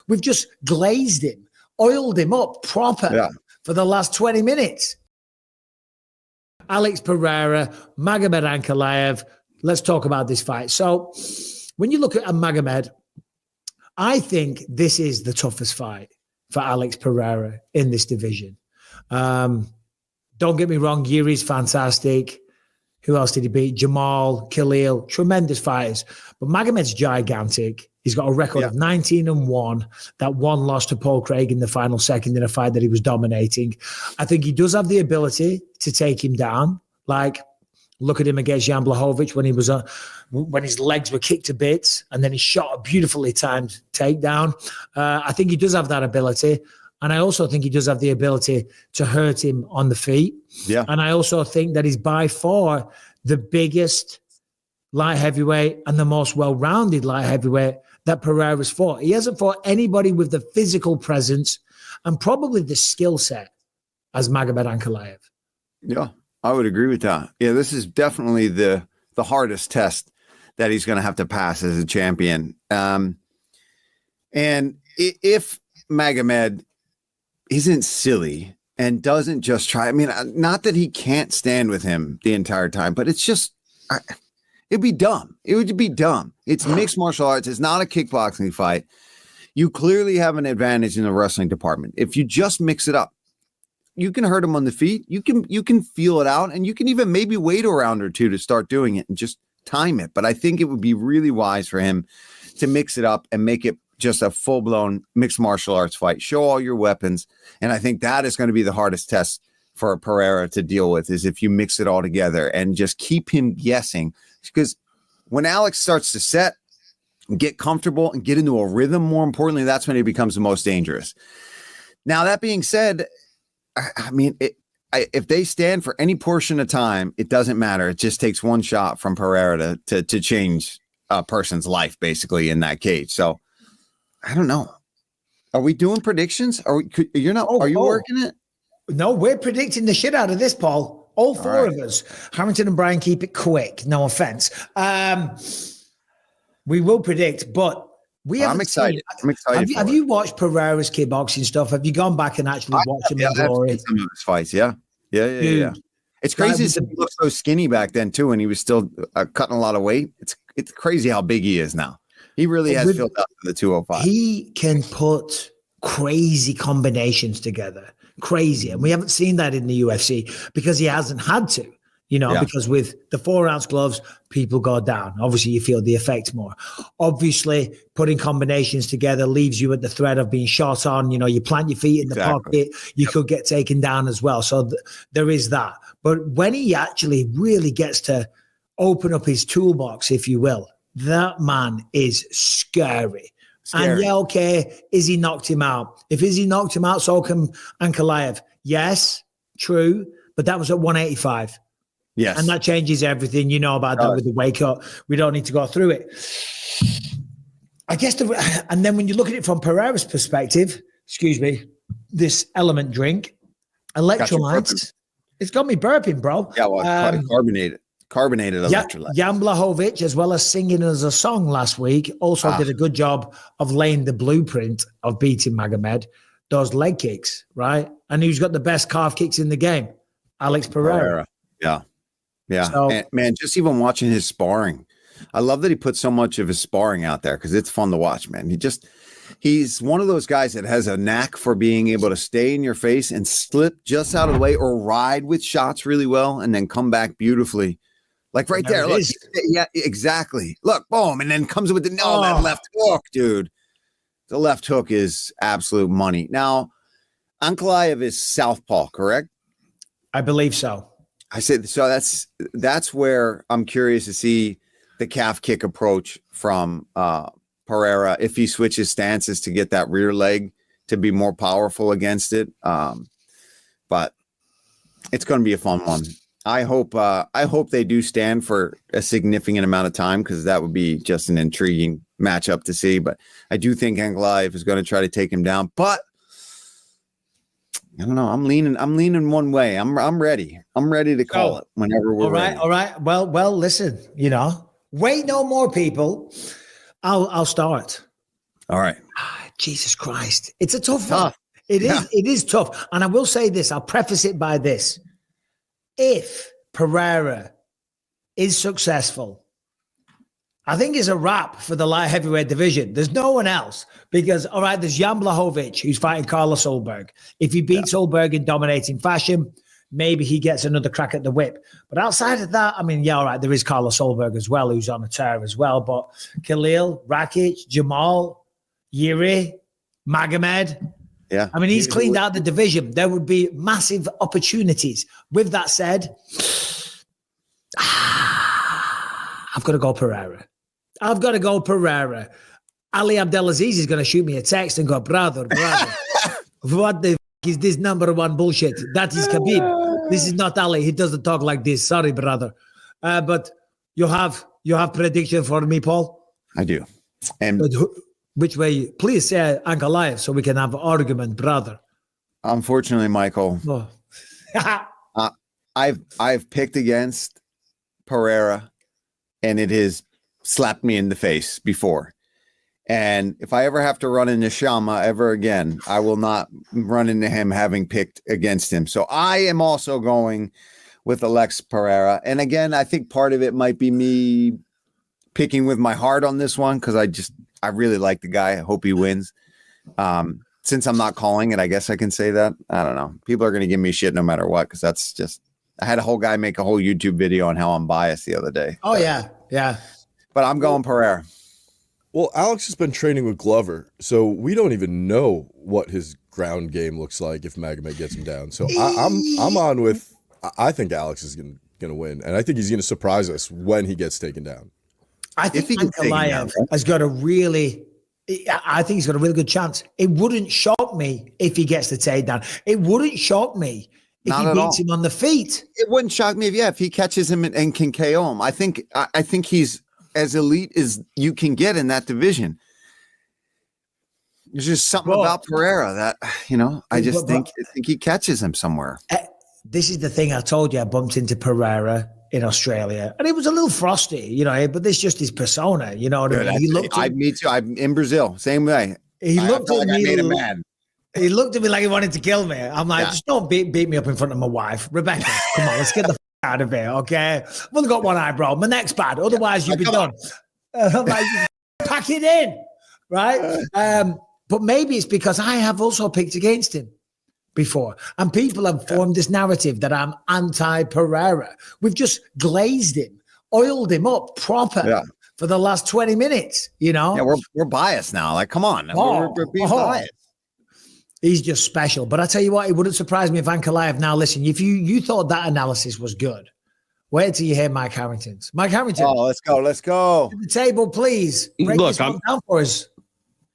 We've just glazed him, oiled him up proper for the last 20 minutes. Alex Pereira, Magomed Ankalaev. Let's talk about this fight. So when you look at Magomed, I think this is the toughest fight for Alex Pereira in this division. Don't get me wrong, Yuri's fantastic. Who else did he beat? Jamal, Khalil, tremendous fighters. But Magomed's gigantic. He's got a record of 19-1. That one loss to Paul Craig in the final second in a fight that he was dominating. I think he does have the ability to take him down. Like, look at him against Jan Blachowicz when his legs were kicked to bits, and then he shot a beautifully timed takedown. I think he does have that ability. And I also think he does have the ability to hurt him on the feet. Yeah. And I also think that he's by far the biggest light heavyweight and the most well-rounded light heavyweight that Pereira's fought. He hasn't fought anybody with the physical presence and probably the skill set as Magomed Ankalaev. Yeah, I would agree with that. Yeah, this is definitely the hardest test that he's going to have to pass as a champion. And if Magomed isn't silly and doesn't just try. I mean, not that he can't stand with him the entire time, but it's just, it'd be dumb. It would be dumb. It's mixed martial arts. It's not a kickboxing fight. You clearly have an advantage in the wrestling department. If you just mix it up, you can hurt him on the feet. You can feel it out, and you can even maybe wait a round or two to start doing it and just time it. But I think it would be really wise for him to mix it up and make it just a full-blown mixed martial arts fight. Show all your weapons. And I think that is going to be the hardest test for Pereira to deal with, is if you mix it all together and just keep him guessing. Because when Alex starts to set and get comfortable and get into a rhythm, more importantly, that's when he becomes the most dangerous. Now, that being said, I mean, if they stand for any portion of time, it doesn't matter. It just takes one shot from Pereira to change a person's life, basically, in that cage. So, I don't know. Are we doing predictions? Are you working it? No, we're predicting the shit out of this, Paul. All four of us. Harrington and Brian, keep it quick. No offense. We will predict, but I'm excited. Have you watched Pereira's kickboxing stuff? Have you gone back and actually watched him in glory? Some of his fights, yeah. It's crazy. He looked so skinny back then too, and he was still cutting a lot of weight. It's crazy how big he is now. He really has filled out the 205. He can put crazy combinations together. Crazy. And we haven't seen that in the UFC because he hasn't had to, because with the 4-ounce gloves, people go down. Obviously, you feel the effect more. Obviously, putting combinations together leaves you at the threat of being shot on. You plant your feet in the pocket, you could get taken down as well. So there is that. But when he actually really gets to open up his toolbox, if you will, that man is scary. And Izzy knocked him out. If Izzy knocked him out, so can Ankalaev. Yes, true, but that was at 185. Yes. And that changes everything. You know about that with the wake up. We don't need to go through it. I guess, and then when you look at it from Pereira's perspective, this element drink, electrolytes, it's got me burping, bro. Yeah, well, carbonated electrolyte. Jan Blachowicz, as well as singing as a song last week, also did a good job of laying the blueprint of beating Magomed. Those leg kicks, right? And who's got the best calf kicks in the game? Alex Pereira. Yeah. So, and, man, just even watching his sparring. I love that he puts so much of his sparring out there because it's fun to watch, man. He's one of those guys that has a knack for being able to stay in your face and slip just out of the way or ride with shots really well and then come back beautifully. Like right there. Look, yeah, exactly. Look, boom. And then comes with that left hook, dude. The left hook is absolute money. Now, Ankalaev is southpaw, correct? I believe so. I said, so that's where I'm curious to see the calf kick approach from Pereira, if he switches stances to get that rear leg to be more powerful against it. But it's going to be a fun one. I hope they do stand for a significant amount of time because that would be just an intriguing matchup to see. But I do think Ankalaev is going to try to take him down. But I don't know. I'm leaning one way. I'm ready. I'm ready to call it whenever we're ready. All right. Well, listen, wait no more, people. I'll start. All right. Jesus Christ. It's a tough one. It is tough. And I will say this, I'll preface it by this. If Pereira is successful, I think it's a wrap for the light heavyweight division. There's no one else because, all right, there's Jan Blachowicz, who's fighting Carlos Ulberg. If he beats Ulberg in dominating fashion, maybe he gets another crack at the whip. But outside of that, I mean, yeah, all right, there is Carlos Ulberg as well, who's on a tear as well. But Khalil, Rakic, Jamal, Yuri, Magomed. Yeah. I mean, he's cleaned out the division. There would be massive opportunities. With that said, I've got to go Pereira. Ali Abdelaziz is going to shoot me a text and go, brother, what the is this number one bullshit? That is Khabib. This is not Ali. He doesn't talk like this. Sorry, brother. But you have prediction for me, Paul? I do. And which way? Please say Ankalaev so we can have an argument, brother. Unfortunately, Michael, I've picked against Pereira, and it has slapped me in the face before. And if I ever have to run into Shama ever again, I will not run into him having picked against him. So I am also going with Alex Pereira. And again, I think part of it might be me picking with my heart on this one because I really like the guy. I hope he wins. Since I'm not calling it, I guess I can say that. I don't know. People are going to give me shit no matter what because that's just – I had a whole guy make a whole YouTube video on how I'm biased the other day. Oh, yeah. But I'm going Pereira. Well, Alex has been training with Glover, so we don't even know what his ground game looks like if Magomed gets him down. So I'm on with – I think Alex is going to win, and I think he's going to surprise us when he gets taken down. I think Ankalaev has got a really – I think he's got a really good chance. It wouldn't shock me if he gets the takedown. It wouldn't shock me if he beats him on the feet. It wouldn't shock me if he catches him and can KO him. I think he's as elite as you can get in that division. There's just something about Pereira that, I think he catches him somewhere. This is the thing I told you. I bumped into Pereira in Australia, and it was a little frosty, but this just his persona, you know what I mean? Me too. I'm in Brazil, same way. He looked at me. I made him mad. He looked at me like he wanted to kill me. I'm like, just don't beat me up in front of my wife, Rebecca. Come on, let's get the out of here, okay? I've only got one eyebrow. My neck's bad. Otherwise, you'd be done. I'm like, pack it in, right? But maybe it's because I have also picked against him before. And people have formed this narrative that I'm anti-Pereira. We've just glazed him, oiled him up proper for the last 20 minutes, Yeah, we're biased now. Like, come on. We're being biased. He's just special. But I tell you what, it wouldn't surprise me if Ankalaev, now listen, if you thought that analysis was good, wait till you hear Mike Harrington's. Mike Harrington. Oh, let's go. To the table, please. Break this one down for us.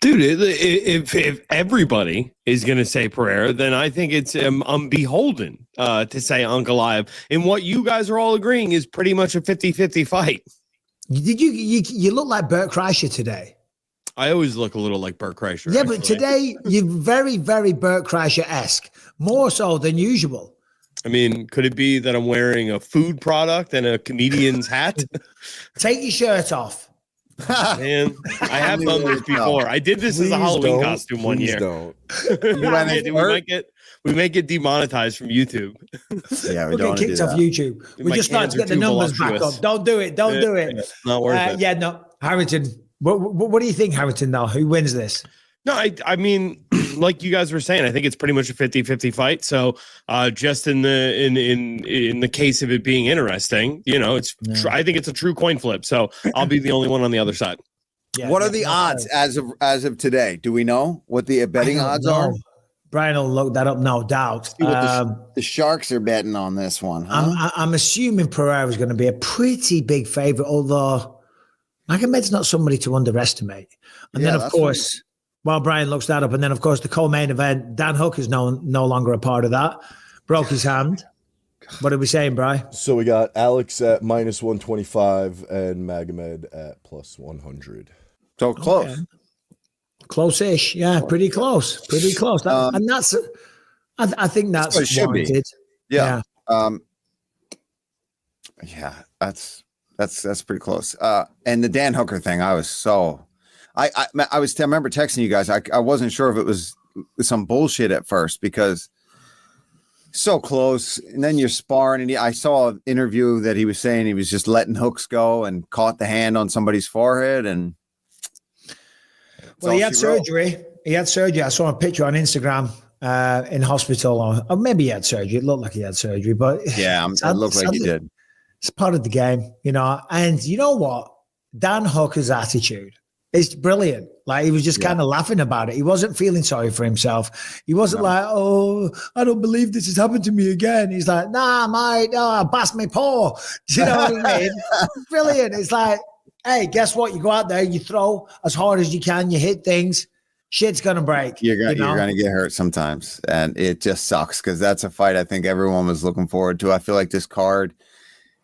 Dude, if everybody is going to say Pereira, then I think it's I'm beholden to say Ankalaev. And what you guys are all agreeing is pretty much a 50-50 fight. Did you look like Bert Kreischer today? I always look a little like Bert Kreischer. Yeah, actually. But today you're very, very Bert Kreischer-esque, more so than usual. I mean, could it be that I'm wearing a food product and a comedian's hat? Take your shirt off. Man, I have done this before. I did this as a Halloween costume one year. Don't. We might get demonetized from YouTube. Yeah, we'll get kicked off YouTube. We just start to get the numbers back up. Don't do it. Don't do it. Not worth it. Yeah, no. Harrington, what do you think, Harrington, now? Who wins this? No, I mean, like you guys were saying, I think it's pretty much a 50-50 fight. So just in the case of it being interesting, I think it's a true coin flip. So I'll be the only one on the other side. Yeah, what are the odds as of today? Do we know what the betting odds are? Brian will look that up, no doubt. See what the Sharks are betting on this one. Huh? I'm assuming Pereira is going to be a pretty big favorite, although Magomed's not somebody to underestimate. And then, of course, while Brian looks that up, and then, of course, the co-main event, Dan Hook is no longer a part of that. Broke his hand. What are we saying, Brian? So we got Alex at -125 and Magomed at +100. So close. Okay. Close-ish. Yeah, pretty close. Pretty close. And that's, I think that's what it should warranted. Be. Yeah. That's pretty close. And the Dan Hooker thing, I remember texting you guys. I wasn't sure if it was some bullshit at first because so close, and then you're sparring. And I saw an interview that he was saying he was just letting hooks go and caught the hand on somebody's forehead. And well, he had surgery. He had surgery. I saw a picture on Instagram in hospital, or maybe he had surgery. It looked like he had surgery, but yeah, it looked like he did. It's part of the game, you know. And you know what? Dan Hooker's attitude is brilliant. Like, he was just kind of laughing about it. He wasn't feeling sorry for himself. He wasn't like, oh, I don't believe this has happened to me again. He's like, nah, mate, pass me paw. Do you know what I mean? Brilliant. It's like, hey, guess what? You go out there, you throw as hard as you can, you hit things. Shit's going to break. You're going to get hurt sometimes. And it just sucks because that's a fight I think everyone was looking forward to. I feel like this card,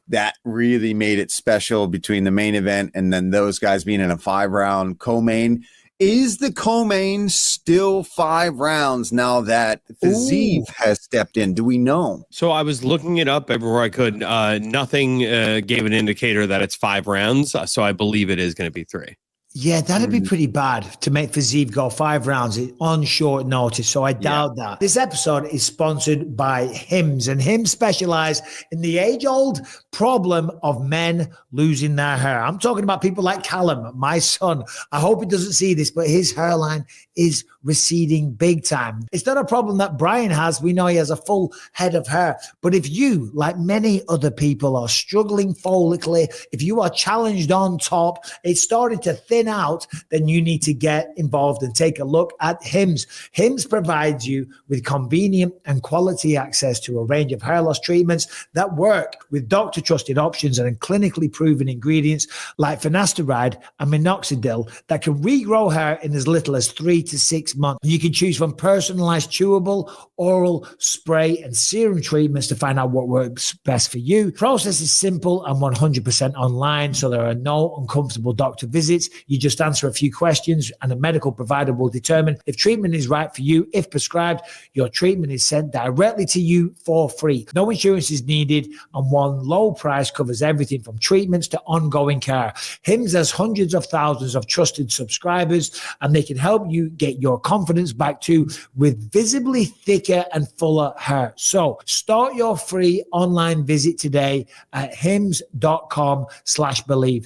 that really made it special between the main event and then those guys being in a 5-round co-main. Is the co-main still 5 rounds now that Fiziev has stepped in? Do we know? So I was looking it up everywhere I could. Nothing gave an indicator that it's 5 rounds. So I believe it is going to be 3. Yeah, that'd be pretty bad to make Fiziev go 5 rounds on short notice. So I doubt that. This episode is sponsored by Hims, and Hims specialize in the age-old problem of men losing their hair. I'm talking about people like Callum, my son. I hope he doesn't see this, but his hairline is receding big time. It's not a problem that Brian has. We know he has a full head of hair. But if you, like many other people, are struggling follically, if you are challenged on top, it's starting to thin out, then you need to get involved and take a look at Hims. Hims provides you with convenient and quality access to a range of hair loss treatments that work with doctor-trusted options and clinically proven ingredients like finasteride and minoxidil that can regrow hair in as little as 3 to 6 months. You can choose from personalized chewable, oral, spray, and serum treatments to find out what works best for you. The process is simple and 100% online, so there are no uncomfortable doctor visits. You just answer a few questions and a medical provider will determine if treatment is right for you. If prescribed, your treatment is sent directly to you for free. No insurance is needed, and one low price covers everything from treatments to ongoing care. Hims has hundreds of thousands of trusted subscribers, and they can help you get your confidence back too with visibly thicker and fuller hair. So start your free online visit today at hims.com/believe.